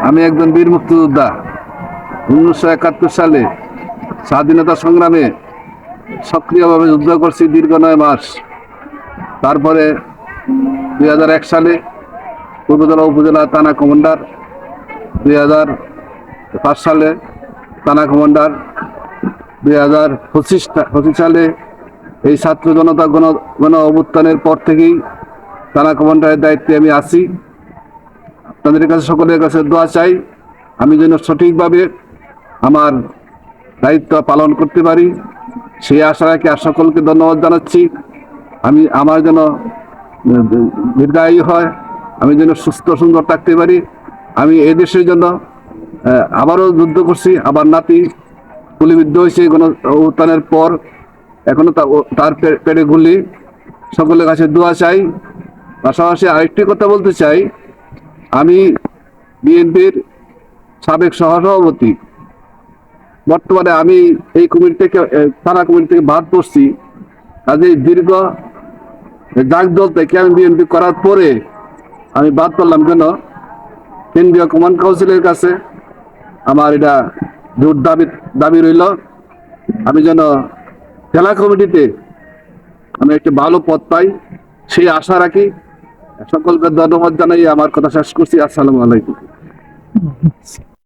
আমি একজন বীর মুক্তিযোদ্ধা। 1971 সালে স্বাধীনতা সংগ্রামে সক্রিয়ভাবে যুদ্ধ করছি দীর্ঘ 9 মাস। তারপরে 2001 সালে পূর্বজলা উপজেলা থানা কমান্ডার, 2005 সালে থানা কমান্ডার, 2025 সালে এই ছাত্র জনতা গণ অভ্যুত্থানের পর থেকেই থানা কমান্ডারের দায়িত্বে আমি আছি। আপনাদের কাছে, সকলের কাছে দোয়া চাই আমি যেন সঠিকভাবে আমার দায়িত্ব পালন করতে পারি। সেই আশা রাখি আর সকলকে ধন্যবাদ জানাচ্ছি। আমার যেন দীর্ঘায়ু হয়, আমি যেন সুস্থ সুন্দর থাকতে পারি। আমি এই দেশের জন্য আবারও যুদ্ধ করছি। আবার নাতি গুলিবিদ্ধ হয়েছে গণ অভ্যুত্থানের পর, এখনো তার পেটে গুলি। সকলের কাছে দোয়া চাই। পাশাপাশি আরেকটি কথা বলতে চাই, আমি বিএনপির সাবেক সহসভাপতি। বর্তমানে আমি এই কমিটি থেকে, থানা কমিটি থেকে বাদ পড়ছি। কাজে দীর্ঘ জাগদল থেকে আমি বিএনপি করার পরে আমি বাদ পড়লাম কেন, কেন্দ্রীয় কমান্ড কাউন্সিলের কাছে আমার এটা জোর দাবি রইল আমি যেন জেলা কমিটিতে আমি একটি ভালো পদ পাই, সেই আশা রাখি। সকলকে ধন্যবাদ জানাই আমার কথা শেষ করছি। আসসালামু আলাইকুম।